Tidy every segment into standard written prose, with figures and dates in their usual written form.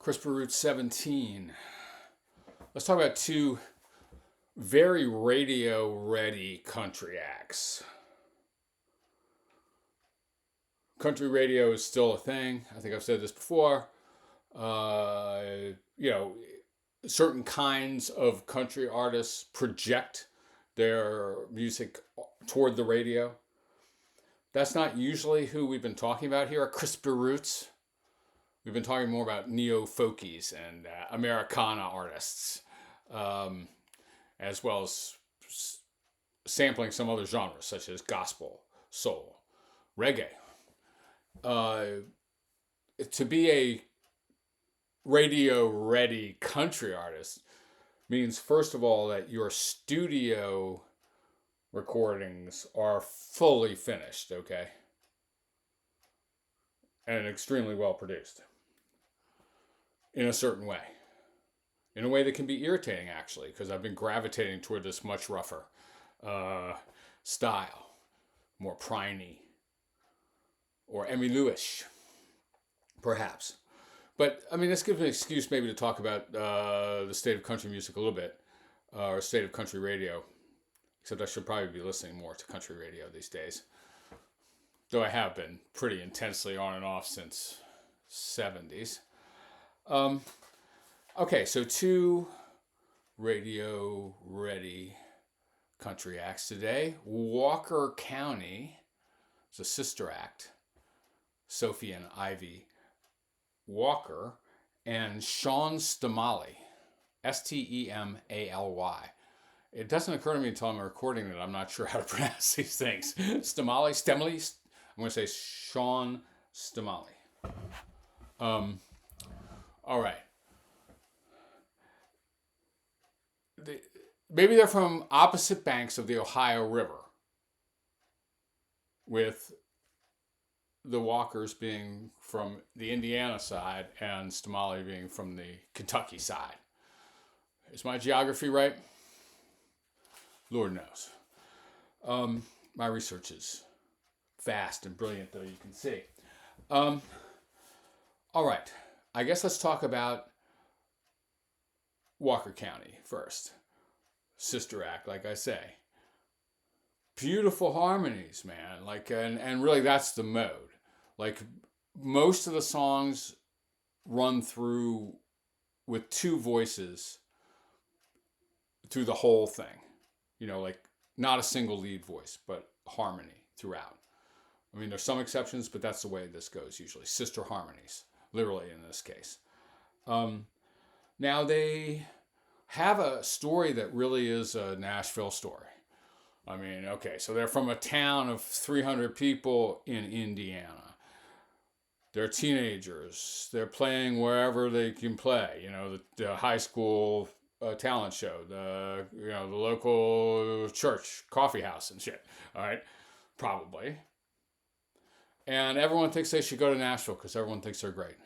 CRISPR Route 17. Let's talk about two very radio ready country acts. Country radio is still a thing. I think I've said this before. Certain kinds of country artists project their music toward the radio. That's not usually who we've been talking about here at CRISPR Roots. We've been talking more about neo-folkies and Americana artists, as well as sampling some other genres such as gospel, soul, reggae. To be a radio-ready country artist means, first of all, that your studio recordings are fully finished, okay? And extremely well produced. In a certain way. In a way that can be irritating, actually, because I've been gravitating toward this much rougher style. More priney. Or Emmylou-ish, perhaps. But, I mean, this gives me an excuse maybe to talk about the state of country music a little bit, or state of country radio. Except I should probably be listening more to country radio these days. Though I have been pretty intensely on and off since 70s. Okay, so two radio-ready country acts today. Walker County is a sister act. Sophie and Ivy Walker, and Sean Stemaly, Stemaly. It doesn't occur to me until I'm recording that I'm not sure how to pronounce these things. Stemaly. I'm going to say Sean Stemaly. All right. Maybe they're from opposite banks of the Ohio River, with the Walkers being from the Indiana side and Stemaly being from the Kentucky side. Is my geography right? Lord knows. My research is vast and brilliant, though, you can see. All right. I guess let's talk about Walker County first. Sister act, like I say. Beautiful harmonies, man. And really that's the mode. Like, most of the songs run through with two voices through the whole thing. You know, like, not a single lead voice, but harmony throughout. I mean, there's some exceptions, but that's the way this goes usually. Sister harmonies, literally in this case. Now, they have a story that really is a Nashville story. I mean, okay, so they're from a town of 300 people in Indiana. They're teenagers. They're playing wherever they can play. You know, the high school talent show, the local church, coffee house and shit. All right, probably. And everyone thinks they should go to Nashville because everyone thinks they're great.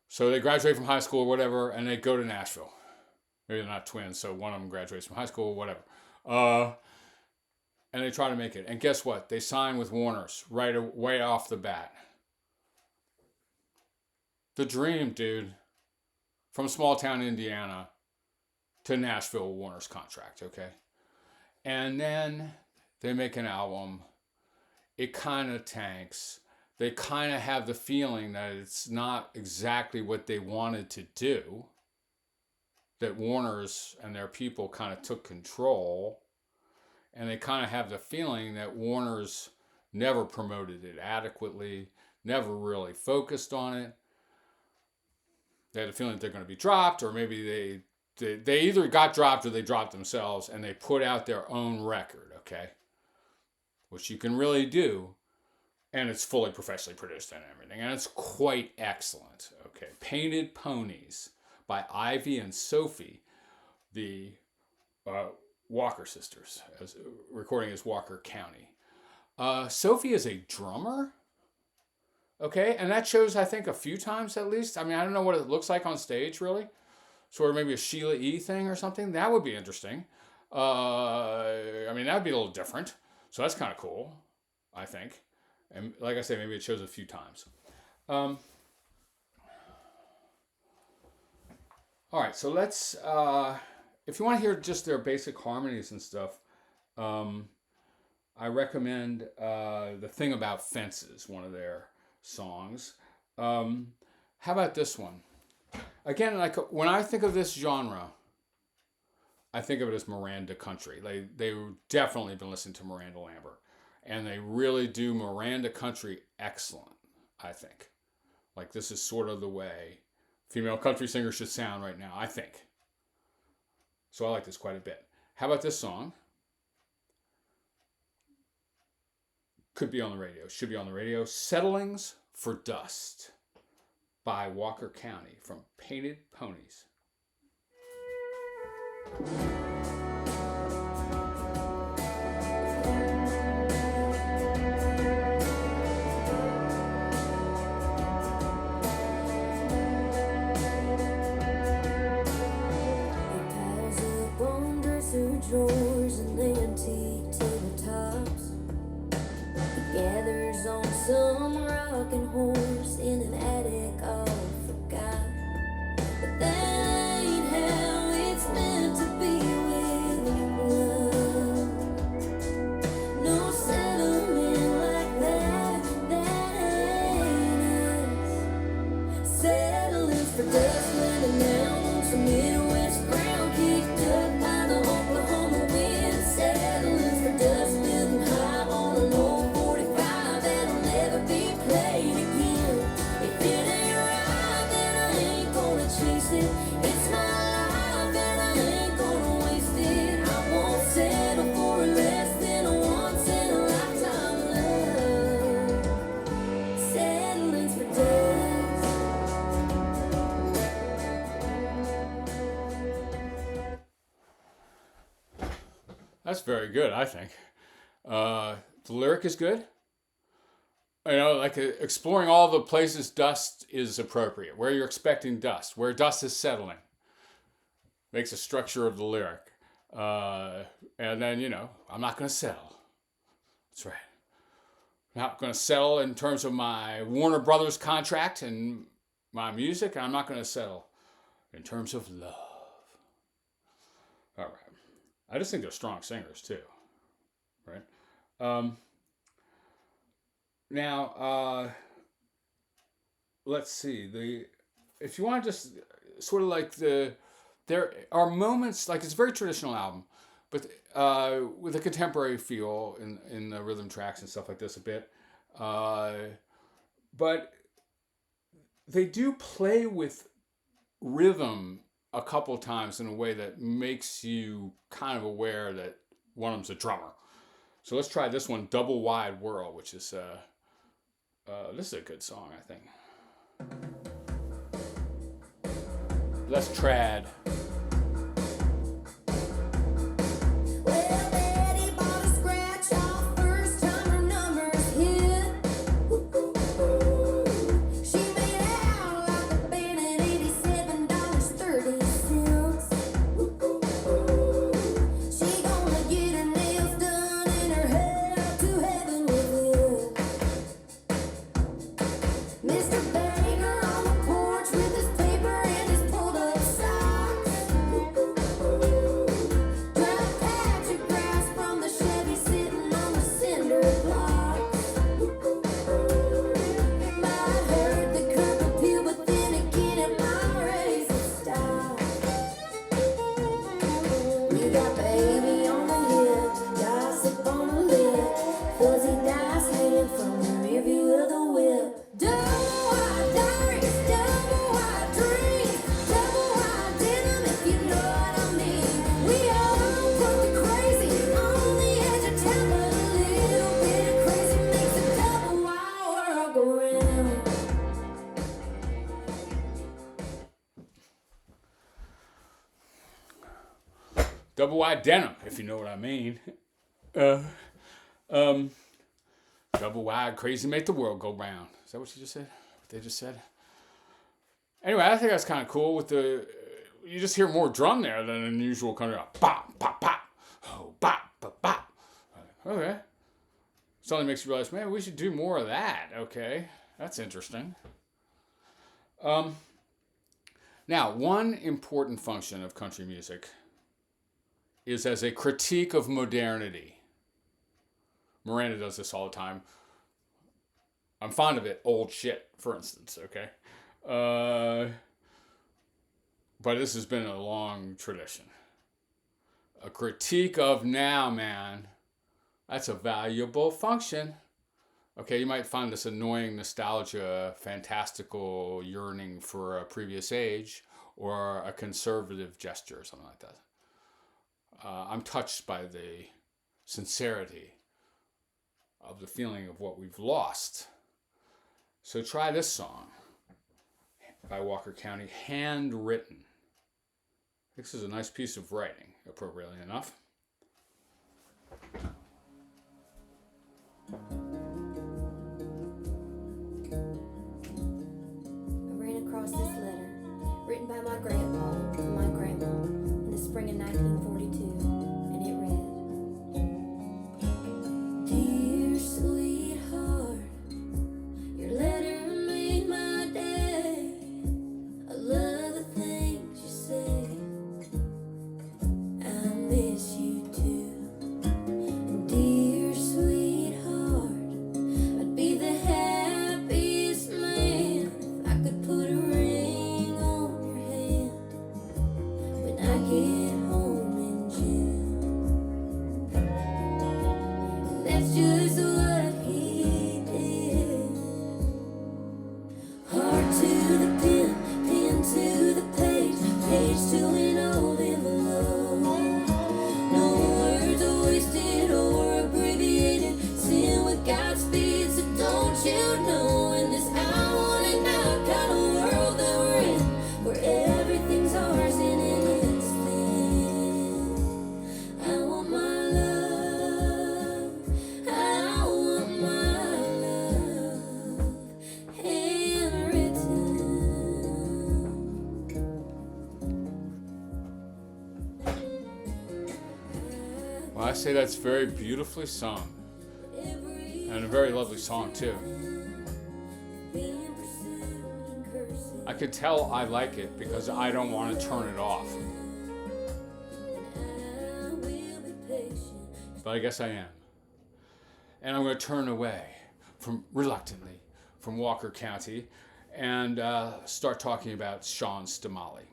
So they graduate from high school or whatever, and they go to Nashville. Maybe they're not twins, so one of them graduates from high school or whatever. And they try to make it. And guess what? They sign with Warner's right off the bat. The dream, dude. From small town Indiana to Nashville, Warner's contract, okay? And then they make an album. It kind of tanks. They kind of have the feeling that it's not exactly what they wanted to do. That Warner's and their people kind of took control. And they kind of have the feeling that Warner's never promoted it adequately, never really focused on it. They had a feeling that they're going to be dropped, or maybe they either got dropped or they dropped themselves, and they put out their own record, okay? Which you can really do, and it's fully professionally produced and everything, and it's quite excellent, okay? Painted Ponies by Ivy and Sophie, the Walker sisters, recording as Walker County. Sophie is a drummer. Okay, and that shows, I think, a few times at least. I mean, I don't know what it looks like on stage, really. Sort of maybe a Sheila E. thing or something. That would be interesting. I mean, that would be a little different. So that's kind of cool, I think. And like I say, maybe it shows a few times. All right, so let's. If you want to hear just their basic harmonies and stuff, um, I recommend "The Thing About Fences," one of their songs. Um, how about this one? Again, like when I think of this genre, I think of it as Miranda country. They definitely been listening to Miranda Lambert, and they really do Miranda country excellent. I think, like this is sort of the way female country singers should sound right now. I think. So I like this quite a bit. How about this song? Could be on the radio. Should be on the radio. "Settlings for Dust" by Walker County from Painted Ponies. Drawers and antique tabletops. He gathers on some rocking horse in an attic all forgot. But that ain't how it's meant to be with love. No settlement like that, that ain't us. Settling for dust, landing down on some Midwest ground, kicked up by the Oklahoma wind. Settling for dust, building high on an old 45 that'll never be played again. If it ain't right, then I ain't gonna chase it. It's my life and I ain't gonna waste it. I won't settle for less than a once in a lifetime love. Settling's for dust. That's very good, I think. The lyric is good. You know, like exploring all the places dust is appropriate, where you're expecting dust, where dust is settling. Makes a structure of the lyric. And then, you know, I'm not going to settle. That's right. I'm not going to settle in terms of my Warner Brothers contract and my music, and I'm not going to settle in terms of love. All right. I just think they're strong singers too, right? Now, let's see. If you want to just sort of like there are moments, like it's a very traditional album, but with a contemporary feel in the rhythm tracks and stuff like this a bit. But they do play with rhythm a couple times in a way that makes you kind of aware that one of them's a drummer. So let's try this one, "Double Wide World," which is this is a good song, I think. Less trad. Well, Betty bought a scratch off first time her numbers hit. She made out like a band at $87.30. She gonna get her nails done and her head up to heaven with it. Mr. Baker on the porch with his paper and his pulled up socks. Drive patch of grass from the Chevy sitting on the cinder blocks. Might hurt the curb appeal, but then again it might raise the stock. We got baby on the hip, gossip on the lip, fuzzy dice hanging from the rear view of the whip. Double wide diaries, double wide dreams, double wide denim, if you know what I mean. We all broke crazy on the edge of town, but a little bit of crazy makes a double wide world go round. Double wide denim, if you know what I mean. Double wide crazy make the world go round. Is that what you just said? What they just said? Anyway, I think that's kind of cool with the. You just hear more drum there than an usual kind of bop, bop, bop. Oh, bop, bop, bop. Okay. Suddenly makes you realize, man, we should do more of that. Okay. That's interesting. Now, one important function of country music is as a critique of modernity. Miranda does this all the time. I'm fond of it, old shit, for instance, okay? But this has been a long tradition. A critique of now, man. That's a valuable function. Okay, you might find this annoying nostalgia, fantastical yearning for a previous age, or a conservative gesture or something like that. I'm touched by the sincerity of the feeling of what we've lost. So try this song by Walker County, Handwritten. This is a nice piece of writing, appropriately enough. I ran across this letter, written by my grandpa to my grandma in the spring of 1942, and it read, Dear sweetheart, your letter made my day. I love the things you say. I miss you too. And dear sweetheart, I'd be the happiest man if I could put a ring on your hand when I get home in June. And that's just what he did. Heart to the pen, pen to the page, page to an old envelope. No words are wasted or abbreviated. Sin with Godspeed, so don't you know in this I want it now kind of world that we're in, where everything's ours in an instant. I want my love, I want my love, handwritten. Well, I say that's very beautifully sung. And a very lovely song, too. Being pursued and cursed, I could tell I like it because I don't want to turn it off. I will be patient. But I guess I am. And I'm going to turn away reluctantly from Walker County and start talking about Sean Stemaly.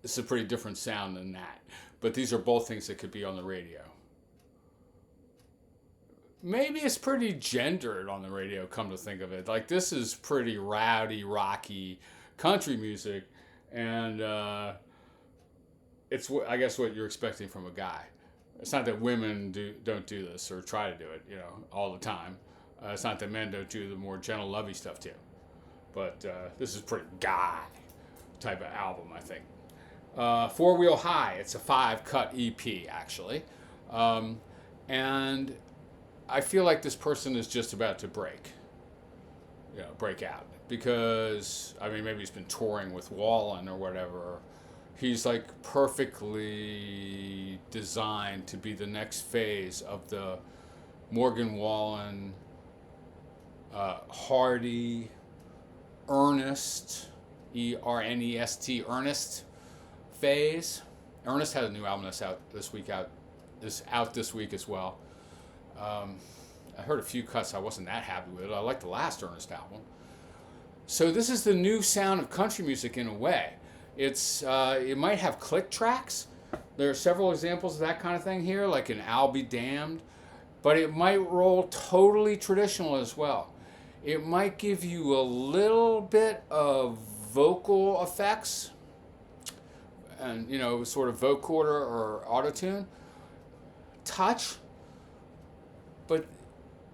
This is a pretty different sound than that. But these are both things that could be on the radio. Maybe it's pretty gendered on the radio, come to think of it. Like, this is pretty rowdy, rocky country music. And it's, I guess, what you're expecting from a guy. It's not that women don't do this or try to do it, all the time. It's not that men don't do the more gentle, lovey stuff, too. But this is pretty guy type of album, I think. Four Wheel High. It's a 5-cut EP, actually. And I feel like this person is just about to break out. Because, maybe he's been touring with Wallen or whatever. He's like perfectly designed to be the next phase of the Morgan Wallen, Hardy, Ernest, Ernest, Ernest phase. Ernest had a new album that's out this week as well. I heard a few cuts I wasn't that happy with. I liked the last Ernest album. So this is the new sound of country music in a way. It might have click tracks. There are several examples of that kind of thing here, like in I'll Be Damned. But it might roll totally traditional as well. It might give you a little bit of vocal effects and, sort of vocoder or autotune touch. But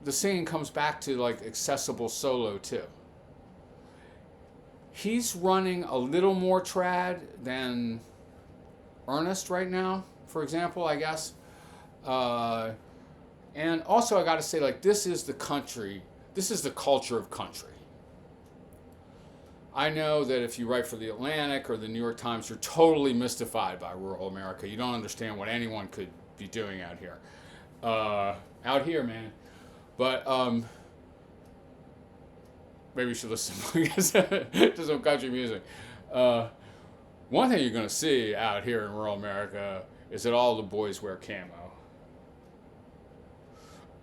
the singing comes back to like accessible solo too. He's running a little more trad than Ernest right now, for example, I guess. And also I got to say, like, this is the country. This is the culture of country. I know that if you write for the Atlantic or the New York Times, you're totally mystified by rural America. You don't understand what anyone could be doing out here. Out here, man. But maybe you should listen to some country music. One thing you're going to see out here in rural America is that all the boys wear camo.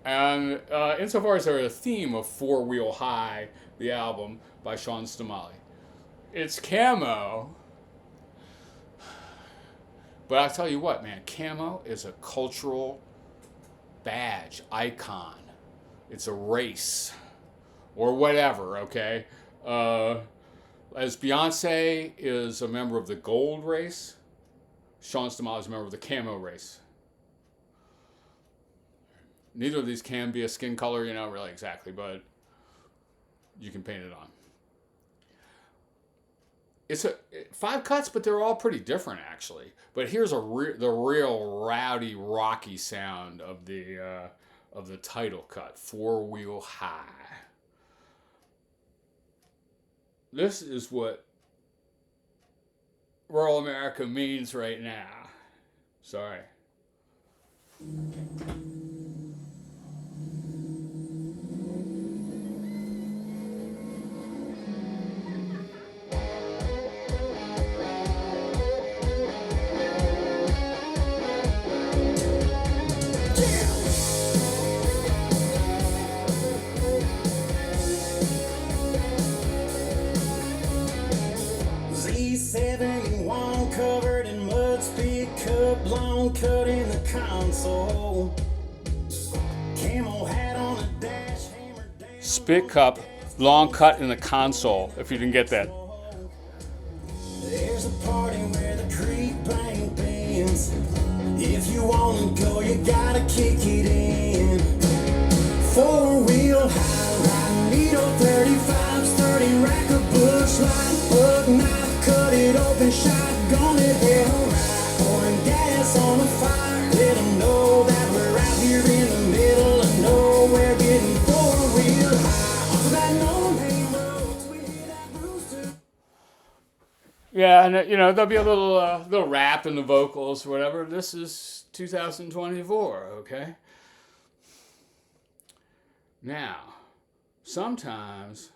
And insofar as they're a theme of Four Wheel High, the album by Stemaly, it's camo. But I'll tell you what, man, camo is a cultural badge, icon. It's a race or whatever, okay? As Beyonce is a member of the gold race, Stemaly is a member of the camo race. Neither of these can be a skin color, really exactly, but you can paint it on. It's 5 cuts, but they're all pretty different, actually. But here's the real rowdy, rocky sound of the title cut, Four Wheel High. This is what rural America means right now. Sorry. Z71 covered in mud, speed cup, long cut in the console. Camo hat on a dash, hammer down. Spit cup, long cut in the console, if you didn't get that. There's a party where the creek bank bends. If you wanna go, you gotta kick it in. 4-wheel high, riding needle 35s, 30 rack of bush light, bug knife, cut it open, shotgun it, hell right, pouring gas on the fire. Let 'em know that we're out here in the middle of nowhere, getting 4-wheel high off of that no-name road. We hear that rooster. Yeah, and there'll be a little rap in the vocals, whatever. This is 2024, okay? Now, sometimes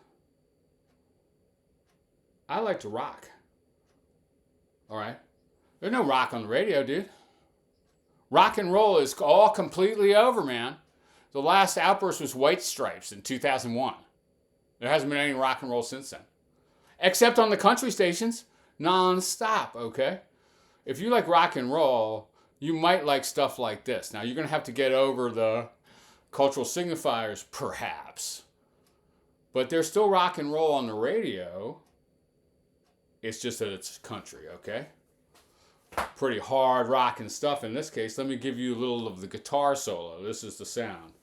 I like to rock. All right? There's no rock on the radio, dude. Rock and roll is all completely over, man. The last outburst was White Stripes in 2001. There hasn't been any rock and roll since then. Except on the country stations, non-stop, okay? If you like rock and roll, you might like stuff like this. Now, you're going to have to get over the cultural signifiers, perhaps. But there's still rock and roll on the radio. It's just that it's country, okay? Pretty hard rocking stuff in this case. Let me give you a little of the guitar solo. This is the sound.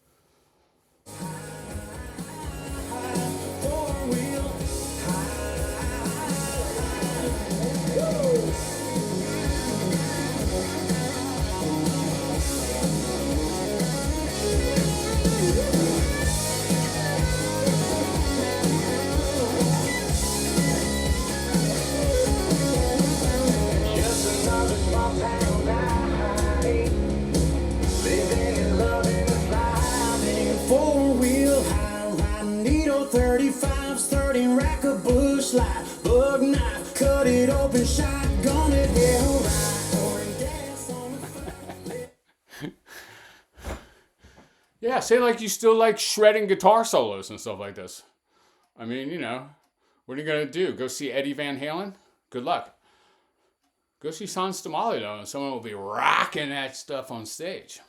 Bug knife, cut it open, shotgun it, hell right, pouring gas on the fire. Yeah, say like you still like shredding guitar solos and stuff like this. I mean, what are you going to do? Go see Eddie Van Halen? Good luck. Go see Stemaly, though, and someone will be rocking that stuff on stage.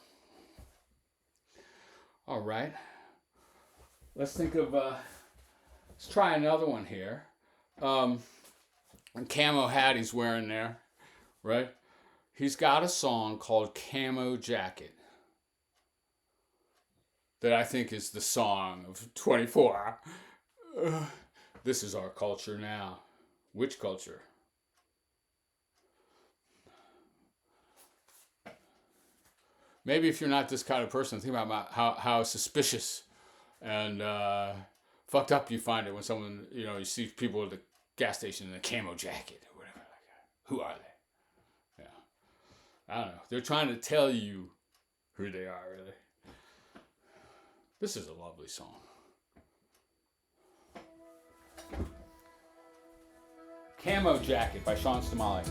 All right. Let's think of, let's try another one here. Camo hat he's wearing there, right? He's got a song called Camo Jacket that I think is the song of 24. This is our culture now. Which culture? Maybe if you're not this kind of person, think about how suspicious and fucked up you find it when someone, you see people at the gas station in a camo jacket or whatever like that. Who are they? Yeah. I don't know. They're trying to tell you who they are, really. This is a lovely song. Camo Jacket by Sean Stemaly.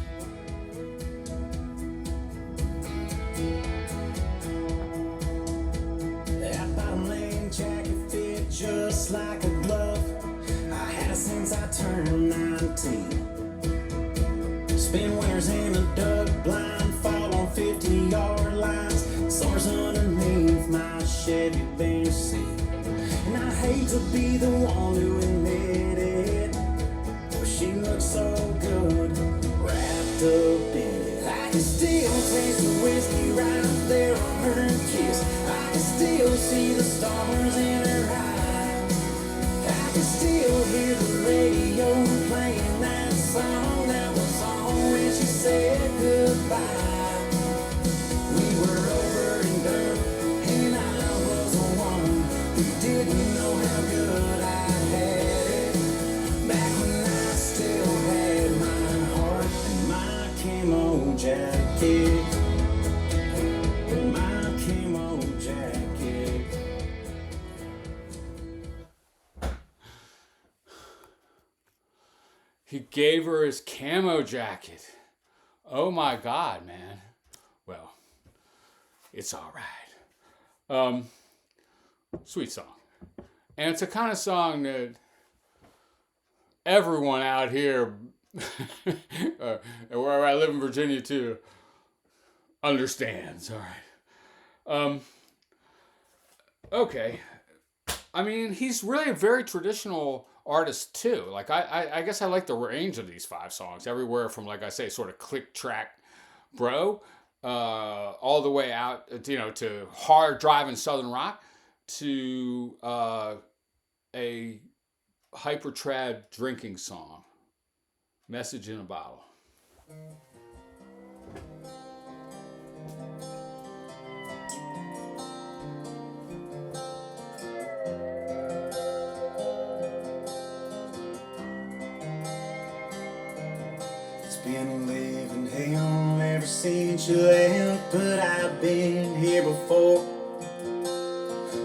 That bottom lane jacket fit just like a glove. I had it since I turned 19. Spend winters in a duck blind, fall on 50-yard lines, soars underneath my Chevy bench seat. And I hate to be the one to admit it, but she looks so good, wrapped up in it. I can still taste the whiskey right there on her kiss. I can still see the stars in her eyes. I can still hear the radio playing that song that was on when she said goodbye. We were over and done, and I was the one who didn't know how good I had it. Back when I still had my heart and my camo jacket. My camo jacket. He gave her his camo jacket. Oh my God, man. Well, it's all right. Sweet song. And it's a kind of song that everyone out here, where I live in Virginia too, understands. All right. Okay. I mean, he's really a very traditional artist too. Like I guess I like the range of these 5 songs, everywhere from, like I say, sort of click track bro, all the way out, to hard driving southern rock, to a hyper trad drinking song, Message in a Bottle. Been living hell ever since you left, but I've been here before.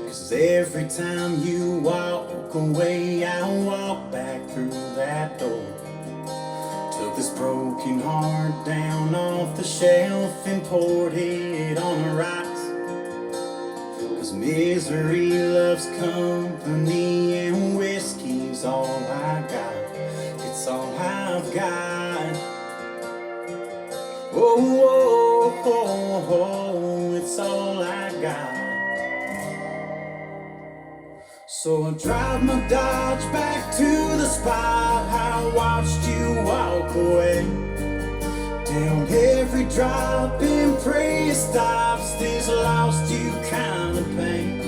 'Cause every time you walk away, I walk back through that door. Took this broken heart down off the shelf and poured it on the rocks. 'Cause misery loves company and whiskey's all I got. It's all I've got. Oh, oh, oh, oh, it's all I got. So I drive my Dodge back to the spot I watched you walk away. Down every drop and pray it stops this lost you kind of pain.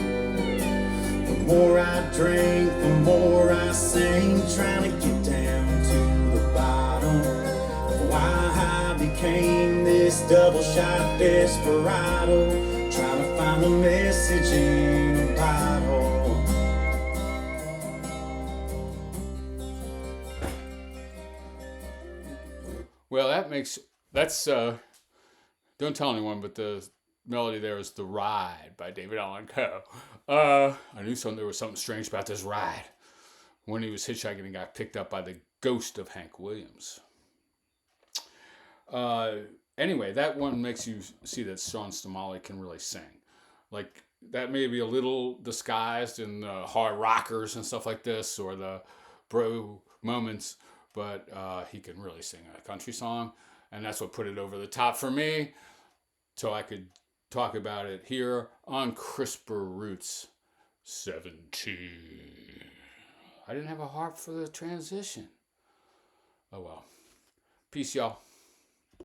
The more I drank, the more I sang, trying to get down to the bottom of why I became this double shot desperado, trying to find a message in a bottle. Well, that's don't tell anyone, but the melody there is The Ride by David Allan Coe. I knew there was something strange about this ride when he was hitchhiking and got picked up by the ghost of Hank Williams. Anyway, that one makes you see that Sean Stemaly can really sing. Like, that may be a little disguised in the hard rockers and stuff like this, or the bro moments, but he can really sing a country song, and that's what put it over the top for me, so I could talk about it here on Crisper Roots 17. I didn't have a heart for the transition. Oh well. Peace, y'all.